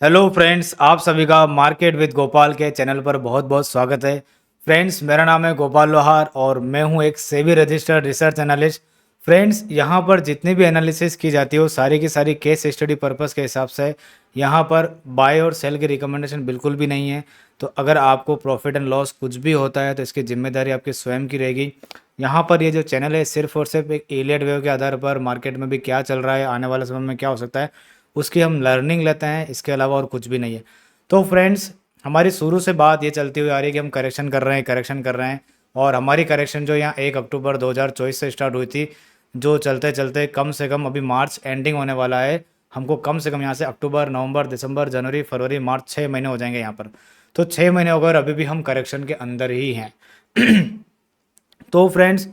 Hello friends, आप सभी का मार्केट विद गोपाल के चैनल पर बहुत बहुत स्वागत है। फ्रेंड्स, मेरा नाम है गोपाल लोहार और मैं हूं एक SEBI registered research analyst. Friends, यहां पर जितनी भी एनालिसिस की जाती है वो सारी की सारी केस स्टडी पर्पस के हिसाब से। यहां पर बाय और सेल की रिकमेंडेशन बिल्कुल भी नहीं है। तो अगर आपको प्रॉफिट एंड लॉस कुछ भी होता है तो इसकी जिम्मेदारी आपकी स्वयं की रहेगी। यहाँ पर ये जो चैनल है सिर्फ और सिर्फ एक एलियट वेव के आधार पर मार्केट में भी क्या चल रहा है, आने वाले समय में क्या हो सकता है, उसकी हम लर्निंग लेते हैं। इसके अलावा और कुछ भी नहीं है। तो फ्रेंड्स, हमारी शुरू से बात ये चलती हुई आ रही है कि हम करेक्शन कर रहे हैं। और हमारी करेक्शन जो यहाँ 1 अक्टूबर 2024 से स्टार्ट हुई थी, जो चलते चलते कम से कम अभी मार्च एंडिंग होने वाला है। हमको कम से कम यहाँ से अक्टूबर, नवंबर, दिसंबर, जनवरी, फरवरी, मार्च 6 महीने हो जाएंगे यहाँ पर। तो 6 महीने हो गए और अभी भी हम करेक्शन के अंदर ही हैं। तो फ्रेंड्स,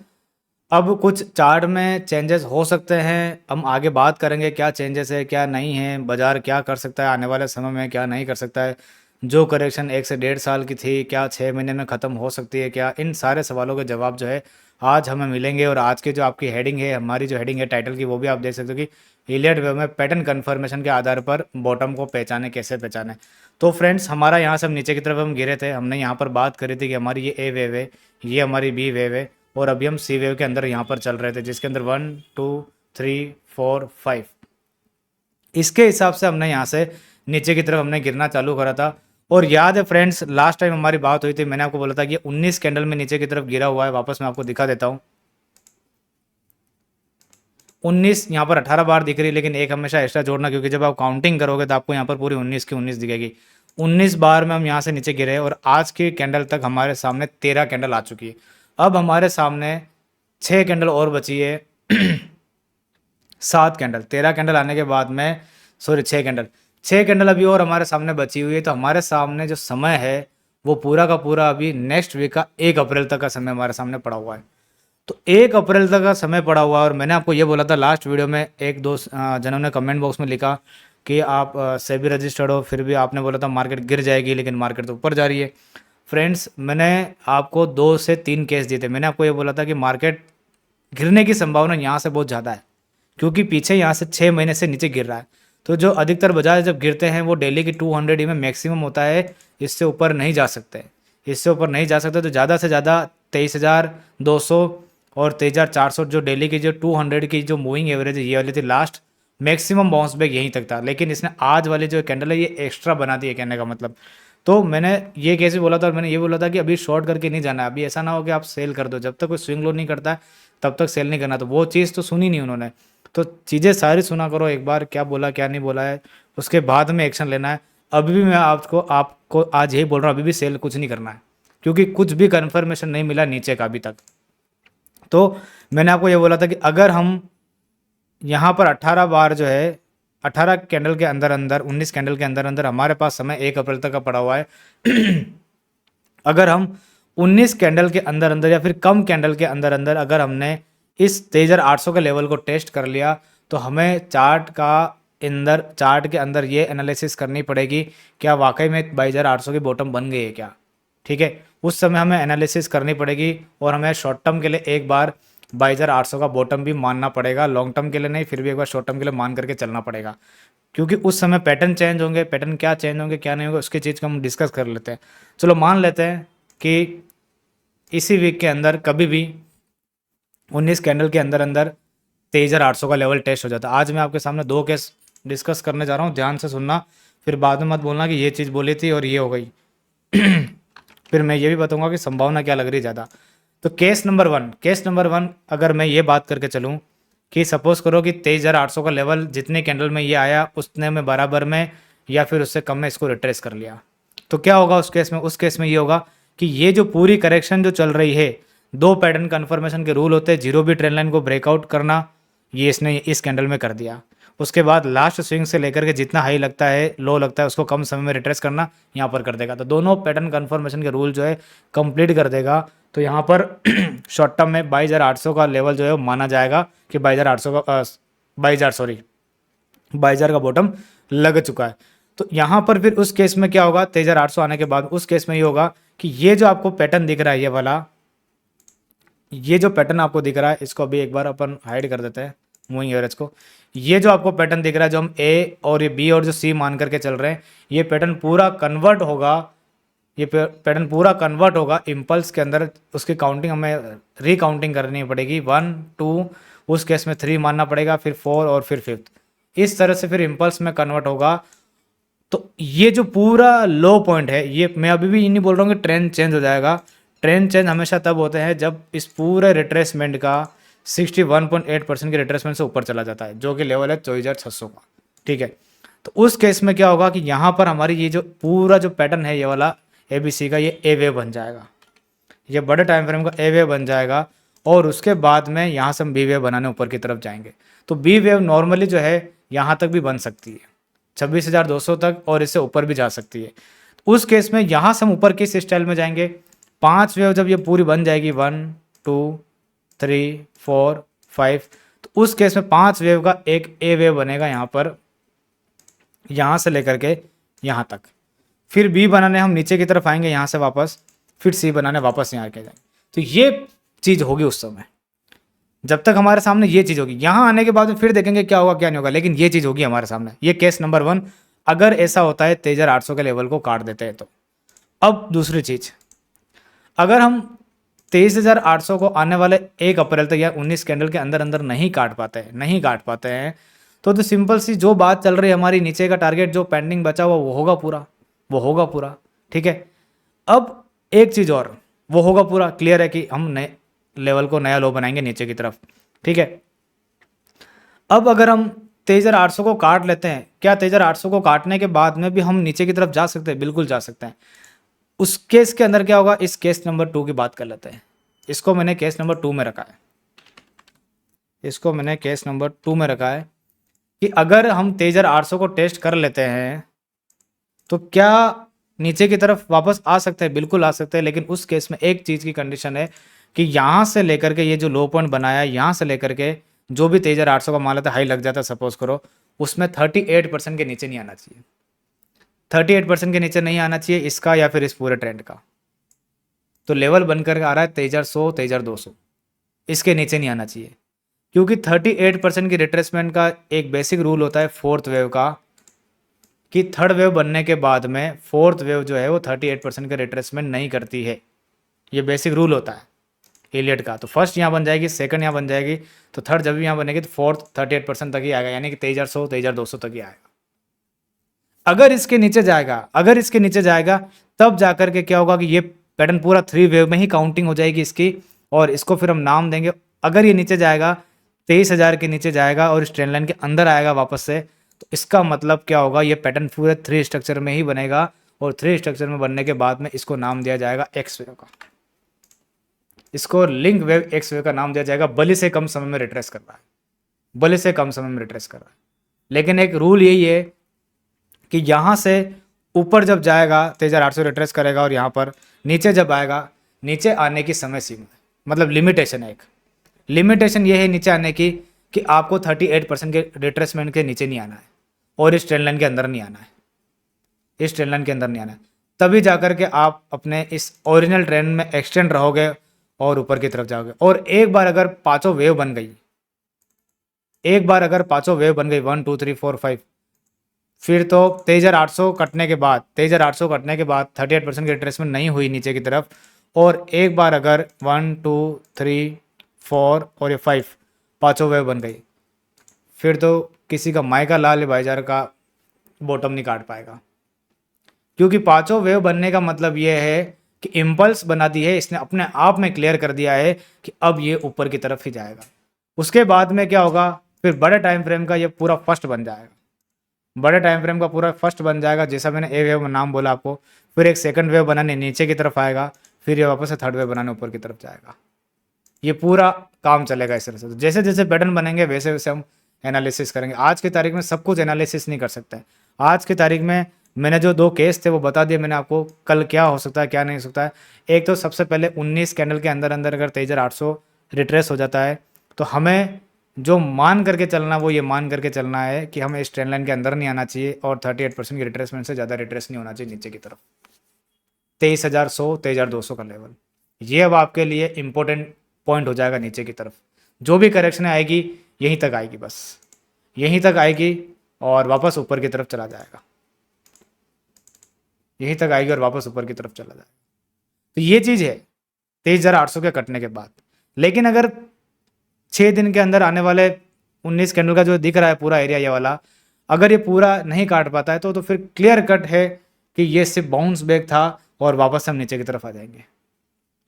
अब कुछ चार्ट में चेंजेस हो सकते हैं। हम आगे बात करेंगे क्या चेंजेस है क्या नहीं है, बाजार क्या कर सकता है आने वाले समय में, क्या नहीं कर सकता है। जो करेक्शन 1 से 1.5 साल की थी, क्या 6 महीने में ख़त्म हो सकती है क्या, इन सारे सवालों के जवाब जो है आज हमें मिलेंगे। और आज की जो आपकी हेडिंग है, हमारी जो हेडिंग है टाइटल की, वो भी आप देख सकते हो कि इलियट वेव में पैटर्न कन्फर्मेशन के आधार पर बॉटम को पहचाने, कैसे पहचाने। तो फ्रेंड्स, हमारा यहाँ से हम नीचे की तरफ हम गिरे थे। हमने यहाँ पर बात करी थी कि हमारी ये ए वेव है, ये हमारी बी वेव है, और अभी हम सी वेव के अंदर यहाँ पर चल रहे थे, जिसके अंदर 1 2 3 4 5 इसके हिसाब से हमने यहाँ से नीचे की तरफ हमने गिरना चालू करा था। और याद है फ्रेंड्स, लास्ट टाइम हमारी बात हुई थी, मैंने आपको बोला था कि 19 कैंडल में नीचे की तरफ गिरा हुआ है। वापस मैं आपको दिखा देता हूँ। 19 यहाँ पर 18 बार दिख रही है, लेकिन एक हमेशा एक्स्ट्रा जोड़ना, क्योंकि जब आप काउंटिंग करोगे तो आपको यहाँ पर पूरी 19 की 19 दिखेगी। 19 बार में हम यहाँ से नीचे गिरे और आज की कैंडल तक हमारे सामने 13 कैंडल आ चुकी है। अब हमारे सामने 6 कैंडल और बची है। 7 कैंडल, 13 कैंडल आने के बाद में, सॉरी 6 कैंडल, 6 कैंडल अभी और हमारे सामने बची हुई है। तो हमारे सामने जो समय है वो पूरा का पूरा अभी नेक्स्ट वीक का 1 अप्रैल तक का समय हमारे सामने पड़ा हुआ है। तो 1 अप्रैल तक का समय पड़ा हुआ है। और मैंने आपको ये बोला था लास्ट वीडियो में, एक दो जनों ने कमेंट बॉक्स में लिखा कि आप सेबी रजिस्टर्ड हो, फिर भी आपने बोला था मार्केट गिर जाएगी, लेकिन मार्केट तो ऊपर जा रही है। फ्रेंड्स, मैंने आपको 2 से 3 केस दिए थे। मैंने आपको ये बोला था कि मार्केट गिरने की संभावना यहाँ से बहुत ज़्यादा है, क्योंकि पीछे यहाँ से 6 महीने से नीचे गिर रहा है। तो जो अधिकतर बाजार जब गिरते हैं वो डेली की 200 में मैक्सिमम होता है, इससे ऊपर नहीं जा सकते। इससे ऊपर नहीं जा सकते। तो ज़्यादा से ज़्यादा 23,200 और 23,400 जो डेली की जो 200 की जो मूविंग एवरेज है, ये वाली थी लास्ट। मैक्सिमम बाउंस बैक यहीं तक था, लेकिन इसने आज वाली जो कैंडल है ये एक्स्ट्रा बना दी है, कहने का मतलब। तो मैंने ये कैसे बोला था, और मैंने ये बोला था कि अभी शॉर्ट करके नहीं जाना है। अभी ऐसा ना हो कि आप सेल कर दो, जब तक कोई स्विंग लो नहीं करता है तब तक सेल नहीं करना। तो वो चीज़ तो सुनी नहीं उन्होंने। तो चीज़ें सारी सुना करो एक बार, क्या बोला क्या नहीं बोला है, उसके बाद में एक्शन लेना है। अभी भी मैं आपको आपको आज यही बोल रहा हूँ, अभी भी सेल कुछ नहीं करना है, क्योंकि कुछ भी कन्फर्मेशन नहीं मिला नीचे का अभी तक। तो मैंने आपको ये बोला था कि अगर हम यहाँ पर 18 बार जो है, 18 कैंडल के अंदर अंदर, 19 कैंडल के अंदर अंदर हमारे पास समय 1 अप्रैल तक का पड़ा हुआ है। अगर हम 19 कैंडल के अंदर अंदर या फिर कम कैंडल के अंदर अंदर अगर हमने इस 23,800 के लेवल को टेस्ट कर लिया, तो हमें चार्ट के अंदर ये एनालिसिस करनी पड़ेगी, क्या वाकई में 22,800 की बॉटम बन गई है क्या। ठीक है, उस समय हमें एनालिसिस करनी पड़ेगी और हमें शॉर्ट टर्म के लिए एक बार 22,800 का बॉटम भी मानना पड़ेगा। लॉन्ग टर्म के लिए नहीं, फिर भी एक बार शॉर्ट टर्म के लिए मान करके चलना पड़ेगा, क्योंकि उस समय पैटर्न चेंज होंगे। पैटर्न क्या चेंज होंगे क्या नहीं होंगे उसकी चीज़ को हम डिस्कस कर लेते हैं। चलो मान लेते हैं कि इसी वीक के अंदर कभी भी 19 कैंडल के अंदर अंदर 23,800 का लेवल टेस्ट हो जाता है। आज मैं आपके सामने 2 केस डिस्कस करने जा रहा हूँ, ध्यान से सुनना, फिर बाद में मत बोलना कि ये चीज़ बोली थी और ये हो गई। फिर मैं ये भी बताऊंगा कि संभावना क्या लग रही है ज़्यादा। तो केस नंबर वन अगर मैं ये बात करके चलूँ कि सपोज करो कि 23,800 का लेवल जितने कैंडल में ये आया उतने में बराबर में या फिर उससे कम में इसको रिट्रेस कर लिया, तो क्या होगा उस केस में ये होगा कि ये जो पूरी करेक्शन जो चल रही है, 2 पैटर्न कन्फर्मेशन के रूल होते हैं, जीरो भी ट्रेंड लाइन को ब्रेकआउट करना, ये इसने इस कैंडल में कर दिया। उसके बाद लास्ट स्विंग से लेकर के जितना हाई लगता है, लो लगता है, उसको कम समय में रिट्रेस करना यहाँ पर कर देगा। तो दोनों पैटर्न कन्फर्मेशन के रूल जो है कंप्लीट कर देगा। तो यहाँ पर शॉर्ट टर्म में 22,800 का लेवल जो है वो माना जाएगा कि 22,800 का 22,000 का बॉटम लग चुका है। तो यहाँ पर फिर उस केस में क्या होगा, 23,800 आने के बाद उस केस में ये होगा कि ये जो आपको पैटर्न दिख रहा है, ये वाला, ये जो पैटर्न आपको दिख रहा है, इसको अभी एक बार अपन हाइड कर देते हैं। मूविंग एवरेज को। ये जो आपको पैटर्न दिख रहा है, जो हम ए और ये बी और जो सी मान करके चल रहे हैं, ये पैटर्न पूरा कन्वर्ट होगा, ये पैटर्न पूरा कन्वर्ट होगा इम्पल्स के अंदर। उसकी काउंटिंग हमें रिकाउंटिंग करनी पड़ेगी, 1 2, उस केस में 3 मानना पड़ेगा, फिर 4 और फिर 5th, इस तरह से फिर इम्पल्स में कन्वर्ट होगा। तो ये जो पूरा लो पॉइंट है, ये मैं अभी भी ये नहीं बोल रहा हूँ कि ट्रेंड चेंज हो जाएगा। ट्रेंड चेंज हमेशा तब होते हैं जब इस पूरे रिट्रेसमेंट का 61.8% के रिट्रेसमेंट से ऊपर चला जाता है, जो कि लेवल है 24,600 का। ठीक है, तो उस केस में क्या होगा कि यहाँ पर हमारी ये जो पूरा जो पैटर्न है ये वाला ABC का, ये ए वेव बन जाएगा, ये बड़े टाइम फ्रेम का ए वेव बन जाएगा। और उसके बाद में यहाँ से हम बी वेव बनाने ऊपर की तरफ जाएंगे। तो बी वेव नॉर्मली जो है यहाँ तक भी बन सकती है, 26,200 तक, और इससे ऊपर भी जा सकती है। उस केस में यहाँ से हम ऊपर किस स्टाइल में जाएंगे, 5 वेव जब ये पूरी बन जाएगी, 1 2 3 4 5, तो उस केस में 5 वेव का एक ए वेव बनेगा यहाँ पर, यहाँ से लेकर के यहाँ तक। फिर बी बनाने हम नीचे की तरफ आएंगे यहाँ से वापस, फिर सी बनाने वापस यहाँ आके जाएंगे। तो ये चीज़ होगी उस समय, जब तक हमारे सामने ये चीज़ होगी। यहाँ आने के बाद में फिर देखेंगे क्या होगा क्या नहीं होगा, लेकिन ये चीज़ होगी हमारे सामने। ये केस नंबर 1, अगर ऐसा होता है 23,800 के लेवल को काट देते हैं तो। अब दूसरी चीज़, अगर हम 23,800 को आने वाले 1 अप्रैल तक या 19 कैंडल के अंदर अंदर नहीं काट पाते हैं तो सिंपल सी जो बात चल रही है हमारी, नीचे का टारगेट जो पेंडिंग बचा हुआ वो होगा पूरा। ठीक है, अब एक चीज़ और, वो होगा पूरा, क्लियर है कि हम नए लेवल को नया लो बनाएंगे नीचे की तरफ। ठीक है, अब अगर हम 23,800 को काट लेते हैं, क्या 23,800 को काटने के बाद में भी हम नीचे की तरफ जा सकते हैं? बिल्कुल जा सकते हैं। उस केस के अंदर क्या होगा, इस केस नंबर 2 की बात कर लेते हैं। इसको मैंने केस नंबर 2 में रखा है, कि अगर हम 23,800 को टेस्ट कर लेते हैं तो क्या नीचे की तरफ वापस आ सकते हैं? बिल्कुल आ सकते हैं, लेकिन उस केस में एक चीज़ की कंडीशन है कि यहाँ से लेकर के ये जो लो पॉइंट बनाया है, यहाँ से लेकर के जो भी 23,800 का मान लेता है हाई लग जाता है सपोज करो, उसमें 38% के नीचे नहीं आना चाहिए। 38% के नीचे नहीं आना चाहिए इसका, या फिर इस पूरे ट्रेंड का। तो लेवल बनकर आ रहा है 23,100 23,200, इसके नीचे नहीं आना चाहिए, क्योंकि 38% की रिट्रेसमेंट का एक बेसिक रूल होता है 4th वेव का, कि 3rd वेव बनने के बाद में 4th वेव जो है वो 38% का रिट्रेसमेंट नहीं करती है। ये बेसिक रूल होता है एलियट का। तो फर्स्ट यहाँ बन जाएगी, सेकंड यहाँ बन जाएगी, तो थर्ड जब भी यहाँ बनेगी तो 4th 38% तक ही आएगा, यानी कि 23,100 23,200 तक ही आएगा। अगर इसके नीचे जाएगा तब जाकर के क्या होगा कि ये पैटर्न पूरा 3 वेव में ही काउंटिंग हो जाएगी इसकी, और इसको फिर हम नाम देंगे। अगर ये नीचे जाएगा 23,000 के नीचे जाएगा और इस ट्रेंड लाइन के अंदर आएगा वापस से, तो इसका मतलब क्या होगा, ये पैटर्न पूरे 3 स्ट्रक्चर में ही बनेगा, और 3 स्ट्रक्चर में बनने के बाद में इसको नाम दिया जाएगा एक्स वेव का। इसको लिंक वेव एक्स वेव का नाम दिया जाएगा। बली से कम समय में रिट्रेस कर रहा है, लेकिन एक रूल यही है कि यहाँ से ऊपर जब जाएगा 23,800 रिट्रेस करेगा, और यहाँ पर नीचे जब आएगा, नीचे आने की समय सीमा, मतलब लिमिटेशन है, एक लिमिटेशन ये है नीचे आने की कि आपको 38% के रिट्रेसमेंट के नीचे नहीं आना है, और इस ट्रेंड लाइन के अंदर नहीं आना है, तभी जाकर के आप अपने इस ओरिजिनल ट्रेंड में एक्सटेंड रहोगे और ऊपर की तरफ जाओगे। और एक बार अगर पांचों वेव बन गई, 1 2 3 4 5, फिर तो 23,800 कटने के बाद 38% की रिट्रेसमेंट नहीं हुई नीचे की तरफ, और एक बार अगर 1 2 3 4 और ये 5 पाँचों वेव बन गई, फिर तो किसी का मायका लाल भाईचारा का बॉटम नहीं काट पाएगा, क्योंकि पाँचों वेव बनने का मतलब ये है कि इम्पल्स बना दी है इसने, अपने आप में क्लियर कर दिया है कि अब ये ऊपर की तरफ ही जाएगा। उसके बाद में क्या होगा, फिर बड़े टाइम फ्रेम का ये पूरा फर्स्ट बन जाएगा, जैसा मैंने ए वेव नाम बोला आपको। फिर एक सेकंड वेव बनाने नीचे की तरफ आएगा, फिर ये वापस से थर्ड वेव बनाने ऊपर की तरफ जाएगा। ये पूरा काम चलेगा इस तरह से। तो जैसे जैसे पैटर्न बनेंगे वैसे वैसे हम एनालिसिस करेंगे। आज की तारीख में सब कुछ एनालिसिस नहीं कर सकते। आज की तारीख में मैंने जो 2 केस थे वो बता दिए मैंने आपको, कल क्या हो सकता है क्या नहीं हो सकता है। एक तो सबसे पहले 19 कैंडल के अंदर अंदर अगर 23,800 रिट्रेस हो जाता है, तो हमें जो मान करके चलना वो ये मान करके चलना है कि हमें इस ट्रेंड लाइन के अंदर नहीं आना चाहिए, और 38% की रिट्रेसमेंट से ज़्यादा रिट्रेस नहीं होना चाहिए नीचे की तरफ। 23,100 23,200 का लेवल, ये अब आपके लिए इंपॉर्टेंट पॉइंट हो जाएगा नीचे की तरफ। जो भी करेक्शन आएगी यहीं तक आएगी, बस यहीं तक आएगी और वापस ऊपर की तरफ चला जाएगा, यहीं तक आएगी और वापस ऊपर की तरफ चला जाएगा। तो ये चीज़ है 23,800 के कटने के बाद। लेकिन अगर 6 दिन के अंदर आने वाले 19 कैंडल का जो दिख रहा है पूरा एरिया ये वाला, अगर ये पूरा नहीं काट पाता है तो फिर क्लियर कट है कि ये सिर्फ बाउंस बैक था और वापस हम नीचे की तरफ आ जाएंगे।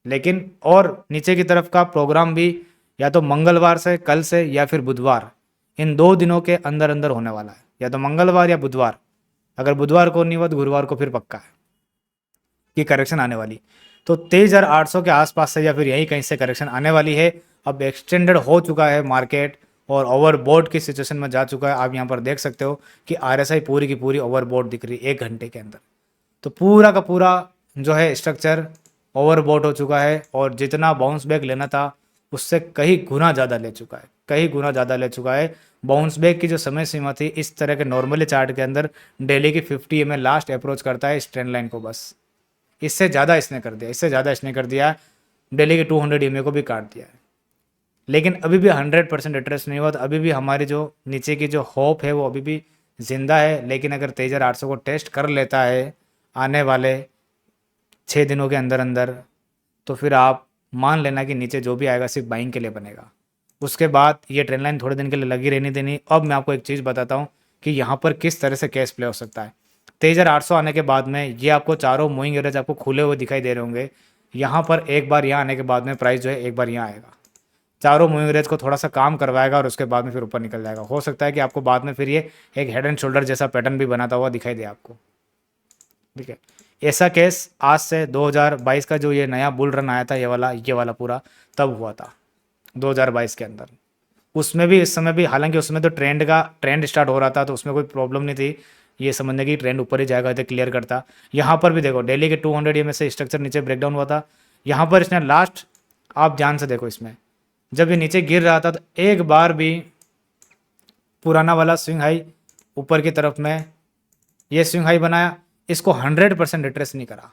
लेकिन और नीचे की तरफ का प्रोग्राम भी या तो मंगलवार से, कल से, या फिर बुधवार, इन 2 दिनों के अंदर अंदर होने वाला है, या तो मंगलवार या बुधवार। अगर बुधवार को नहीं हुआ तो गुरुवार को फिर पक्का है कि करेक्शन आने वाली। तो 23,800 के आसपास से या फिर यही कहीं से करेक्शन आने वाली है। अब एक्सटेंडेड हो चुका है मार्केट और ओवरबोट की सिचुएशन में जा चुका है। आप यहाँ पर देख सकते हो कि RSI पूरी की पूरी ओवरबोट दिख रही है 1 घंटे के अंदर। तो पूरा का पूरा जो है स्ट्रक्चर ओवरबोट हो चुका है और जितना बाउंस बैक लेना था उससे कहीं गुना ज़्यादा ले चुका है, कहीं गुना ज़्यादा ले चुका है। बाउंस बैक की जो समय सीमा थी इस तरह के नॉर्मली चार्ट के अंदर डेली की 50 EMA लास्ट अप्रोच करता है इस ट्रेंड लाइन को, बस इससे ज़्यादा इसने कर दिया, इससे ज़्यादा इसने कर दिया। डेली के 200 EMA को भी काट दिया है। लेकिन अभी भी 100% रिट्रेस नहीं हुआ। तो अभी भी हमारी जो नीचे की जो होप है वो अभी भी जिंदा है। लेकिन अगर 23,800 को टेस्ट कर लेता है आने वाले 6 दिनों के अंदर अंदर, तो फिर आप मान लेना कि नीचे जो भी आएगा सिर्फ बाइंग के लिए बनेगा। उसके बाद ये ट्रेंड लाइन थोड़े दिन के लिए लगी रहनी देनी। अब मैं आपको एक चीज़ बताता हूँ कि यहाँ पर किस तरह से कैश प्ले हो सकता है। 23,800 आने के बाद में ये आपको चारों मूविंग एवरेज आपको खुले हुए दिखाई दे रहे होंगे। यहाँ पर एक बार यहाँ आने के बाद में प्राइस जो है एक बार यहाँ आएगा, चारों मूविंग एवरेज को थोड़ा सा काम करवाएगा और उसके बाद में फिर ऊपर निकल जाएगा। हो सकता है कि आपको बाद में फिर ये एक हेड एंड शोल्डर जैसा पैटर्न भी बनाता हुआ दिखाई दे आपको, ठीक है। ऐसा केस आज से 2022 का जो ये नया बुल रन आया था ये वाला पूरा तब हुआ था 2022 के अंदर। उसमें भी इस समय भी, हालांकि उसमें तो ट्रेंड स्टार्ट हो रहा था तो उसमें कोई प्रॉब्लम नहीं थी, ये समझने की ट्रेंड ऊपर ही जाएगा तो क्लियर करता। यहाँ पर भी देखो डेली के 200 EMA से स्ट्रक्चर नीचे ब्रेकडाउन हुआ था। यहाँ पर इसने लास्ट, आप ध्यान से देखो, इसमें जब ये नीचे गिर रहा था तो एक बार भी पुराना वाला स्विंग हाई ऊपर की तरफ में ये स्विंग हाई बनाया, इसको 100% रिट्रेस नहीं करा।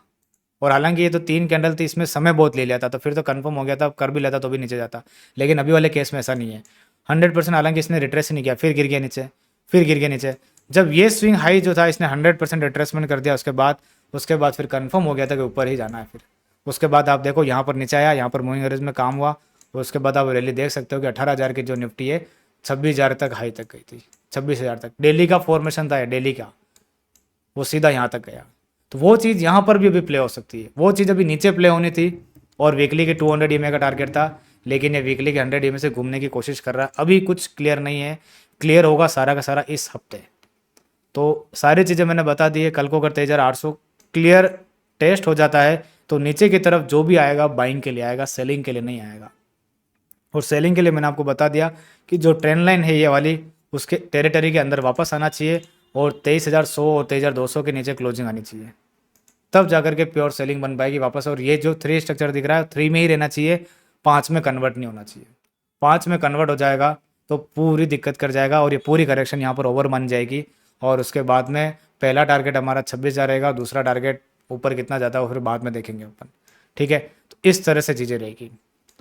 और हालांकि ये तो 3 कैंडल थी, इसमें समय बहुत ले लिया था तो फिर तो कंफर्म हो गया था, कर भी लेता तो भी नीचे जाता। लेकिन अभी वाले केस में ऐसा नहीं है, 100%। हालांकि इसने रिट्रेस नहीं किया, फिर गिर गया नीचे, फिर गिर गया नीचे। जब ये स्विंग हाई जो था इसने 100% रिट्रेसमेंट कर दिया, उसके बाद फिर कंफर्म हो गया था कि ऊपर ही जाना है। फिर उसके बाद आप देखो यहाँ पर नीचे आया, यहाँ पर मूविंग एवरेज में काम हुआ। उसके बाद आप रैली देख सकते हो कि 18,000 की जो निफ्टी है 26,000 तक हाई तक गई थी, 26,000 तक डेली का फॉर्मेशन था, डेली का वो सीधा यहाँ तक गया। तो वो चीज़ यहाँ पर भी अभी प्ले हो सकती है। वो चीज़ अभी नीचे प्ले होनी थी और वीकली के 200 EMA का टारगेट था, लेकिन ये वीकली के 100 EMA से घूमने की कोशिश कर रहा है। अभी कुछ क्लियर नहीं है, क्लियर होगा सारा का सारा इस हफ्ते। तो सारी चीज़ें मैंने बता दी है। कल को अगर 23,800 क्लियर टेस्ट हो जाता है तो नीचे की तरफ जो भी आएगा बाइंग के लिए आएगा, सेलिंग के लिए नहीं आएगा। और सेलिंग के लिए मैंने आपको बता दिया कि जो ट्रेंड लाइन है ये वाली, उसके टेरिटरी के अंदर वापस आना चाहिए और 23,100 और 23,200 के नीचे क्लोजिंग आनी चाहिए, तब जाकर के प्योर सेलिंग बन पाएगी वापस। और ये जो 3 स्ट्रक्चर दिख रहा है 3 में ही रहना चाहिए, 5 में कन्वर्ट नहीं होना चाहिए। 5 में कन्वर्ट हो जाएगा तो पूरी दिक्कत कर जाएगा और ये पूरी करेक्शन यहाँ पर ओवर मान जाएगी। और उसके बाद में पहला टारगेट हमारा 26,000 रहेगा, दूसरा टारगेट ऊपर कितना जाता है वो फिर बाद में देखेंगे अपन, ठीक है। तो इस तरह से चीज़ें रहेगी।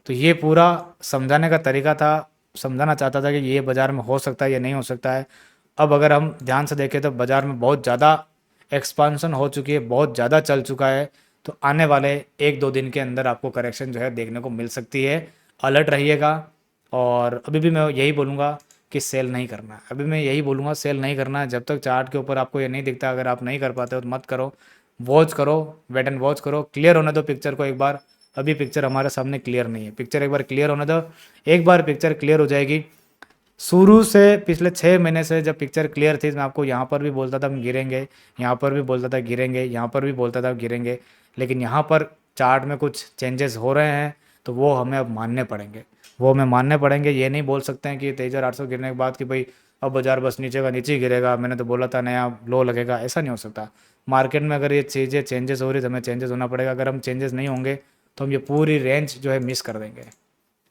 तो ये पूरा समझाने का तरीका था, समझाना चाहता था कि ये बाज़ार में हो सकता है, ये नहीं हो सकता है। अब अगर हम ध्यान से देखें तो बाज़ार में बहुत ज़्यादा एक्सपांसन हो चुकी है, बहुत ज़्यादा चल चुका है। तो आने वाले 1-2 दिन के अंदर आपको करेक्शन जो है देखने को मिल सकती है। अलर्ट रहिएगा। और अभी भी मैं यही बोलूँगा कि सेल नहीं करना है, अभी मैं यही बोलूँगा सेल नहीं करना है। जब तक चार्ट के ऊपर आपको ये नहीं दिखता, अगर आप नहीं कर पाते हो तो मत करो, वॉच करो, वेट एंड वॉच करो। क्लियर होने दो पिक्चर को एक बार। अभी पिक्चर हमारे सामने क्लियर नहीं है, पिक्चर एक बार क्लियर होने दो। एक बार पिक्चर क्लियर हो जाएगी, शुरू से पिछले 6 महीने से जब पिक्चर क्लियर थी, मैं आपको यहाँ पर भी बोलता था हम गिरेंगे, यहाँ पर भी बोलता था गिरेंगे, यहाँ पर भी बोलता था गिरेंगे। लेकिन यहाँ पर चार्ट में कुछ चेंजेस हो रहे हैं तो वो हमें अब मानने पड़ेंगे, वो हमें मानने पड़ेंगे। ये नहीं बोल सकते हैं कि 23,800 गिरने के बाद कि भाई अब बाजार बस नीचे का नीचे ही गिरेगा, मैंने तो बोला था नया लो लगेगा, ऐसा नहीं हो सकता। मार्केट में अगर ये चीज़ें चेंजेस हो रही तो हमें चेंजेस होना पड़ेगा। अगर हम चेंजेस नहीं होंगे तो हम ये पूरी रेंज जो है मिस कर देंगे।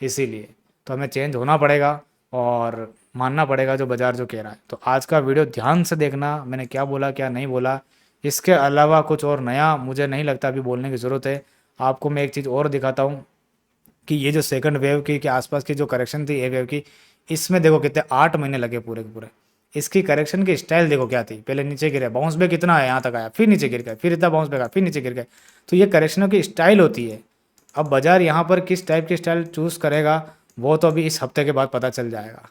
इसीलिए तो हमें चेंज होना पड़ेगा और मानना पड़ेगा जो बाज़ार जो कह रहा है। तो आज का वीडियो ध्यान से देखना, मैंने क्या बोला क्या नहीं बोला। इसके अलावा कुछ और नया मुझे नहीं लगता अभी बोलने की ज़रूरत है। आपको मैं एक चीज़ और दिखाता हूँ कि ये जो सेकंड वेव की के आसपास की जो करेक्शन थी ए वेव की, इसमें देखो कितने 8 महीने लगे पूरे के पूरे। इसकी करेक्शन की स्टाइल देखो क्या थी, पहले नीचे गिरे, बाउंस बैक कितना है, यहाँ तक आया, फिर नीचे गिर गए, फिर इतना बाउंस बैक आया, फिर नीचे गिर गए। तो ये करेक्शनों की स्टाइल होती है। अब बाजार यहाँ पर किस टाइप की स्टाइल चूज़ करेगा वो तो अभी इस हफ्ते के बाद पता चल जाएगा।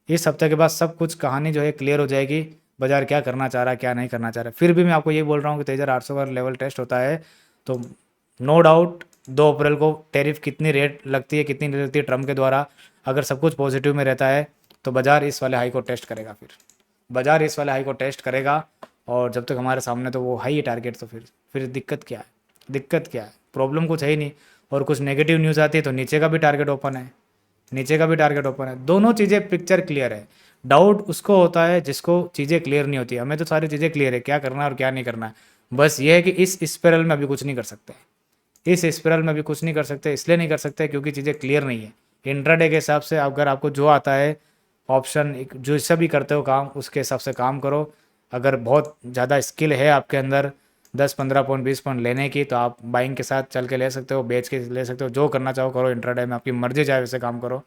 इस हफ्ते के बाद सब कुछ कहानी जो है क्लियर हो जाएगी, बाजार क्या करना चाह रहा है क्या नहीं करना चाह रहा है। फिर भी मैं आपको ये बोल रहा हूँ कि 23,800 का लेवल टेस्ट होता है तो नो डाउट 2 अप्रैल को टैरिफ कितनी रेट लगती है कितनी नहीं लगती है ट्रम्प के द्वारा, अगर सब कुछ पॉजिटिव में रहता है तो बाजार इस वाले हाई को टेस्ट करेगा। फिर बाजार इस वाले हाई को टेस्ट करेगा और जब तक हमारे सामने तो वो हाई है टारगेट, तो फिर दिक्कत क्या है, दिक्कत क्या है, प्रॉब्लम कुछ है ही नहीं। और कुछ नेगेटिव न्यूज़ आती है तो नीचे का भी टारगेट ओपन है, नीचे का भी टारगेट ओपन है, दोनों चीज़ें पिक्चर क्लियर है। डाउट उसको होता है जिसको चीज़ें क्लियर नहीं होती, हमें तो सारी चीज़ें क्लियर है क्या करना है और क्या नहीं करना है। बस ये है कि इस स्पिरल में अभी कुछ नहीं कर सकते, इस स्पिरल में अभी कुछ नहीं कर सकते, इसलिए नहीं कर सकते क्योंकि चीज़ें क्लियर नहीं है। इंट्राडे के हिसाब से अगर आपको जो आता है ऑप्शन जो इससे भी करते हो काम उसके हिसाब से काम करो। अगर बहुत ज़्यादा स्किल है आपके अंदर 10-15 पॉइंट 20 पॉइंट लेने की तो आप बाइंग के साथ चल के ले सकते हो, बेच के ले सकते हो, जो करना चाहो करो इंट्राडे में, आपकी मर्जी चाहे वैसे काम करो,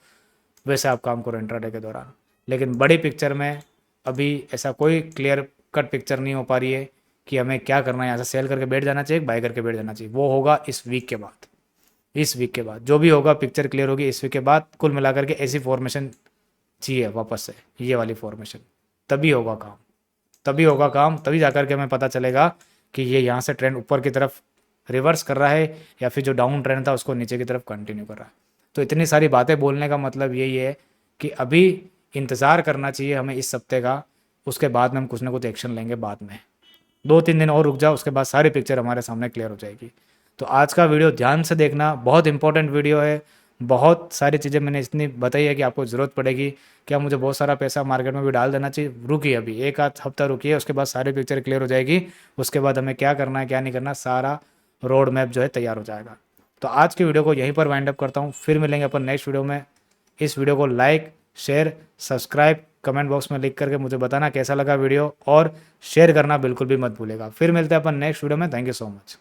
वैसे आप काम करो इंट्राडे के दौरान। लेकिन बड़ी पिक्चर में अभी ऐसा कोई क्लियर कट पिक्चर नहीं हो पा रही है कि हमें क्या करना है, यहाँ से सेल करके बैठ जाना चाहिए बाय करके बैठ जाना चाहिए। वो होगा इस वीक के बाद, इस वीक के बाद जो भी होगा पिक्चर क्लियर होगी इस वीक के बाद। कुल मिलाकर के ऐसी फॉर्मेशन चाहिए वापस से, ये वाली फॉर्मेशन, तभी होगा काम, तभी होगा काम, तभी जाकर के हमें पता चलेगा कि ये यहाँ से ट्रेंड ऊपर की तरफ रिवर्स कर रहा है या फिर जो डाउन ट्रेंड था उसको नीचे की तरफ कंटिन्यू कर रहा है। तो इतनी सारी बातें बोलने का मतलब यही है कि अभी इंतज़ार करना चाहिए हमें इस हफ्ते का, उसके बाद में हम कुछ ना कुछ एक्शन लेंगे बाद में। 2-3 दिन और रुक जाओ उसके बाद सारी पिक्चर हमारे सामने क्लियर हो जाएगी। तो आज का वीडियो ध्यान से देखना, बहुत इंपॉर्टेंट वीडियो है। बहुत सारी चीज़ें मैंने इतनी बताई है कि आपको ज़रूरत पड़ेगी, क्या मुझे बहुत सारा पैसा मार्केट में भी डाल देना चाहिए, रुकिए अभी एक आध हफ्ता रुकिए, उसके बाद सारी पिक्चर क्लियर हो जाएगी। उसके बाद हमें क्या करना है क्या नहीं करना सारा रोड मैप जो है तैयार हो जाएगा। तो आज की वीडियो को यहीं पर वाइंड अप करता हूँ, फिर मिलेंगे अपन नेक्स्ट वीडियो में। इस वीडियो को like share subscribe comment box में लिख करके मुझे बताना कैसा लगा वीडियो, और शेयर करना बिल्कुल भी मत भूलेगा। फिर मिलते हैं अपन नेक्स्ट वीडियो में। Thank you so much.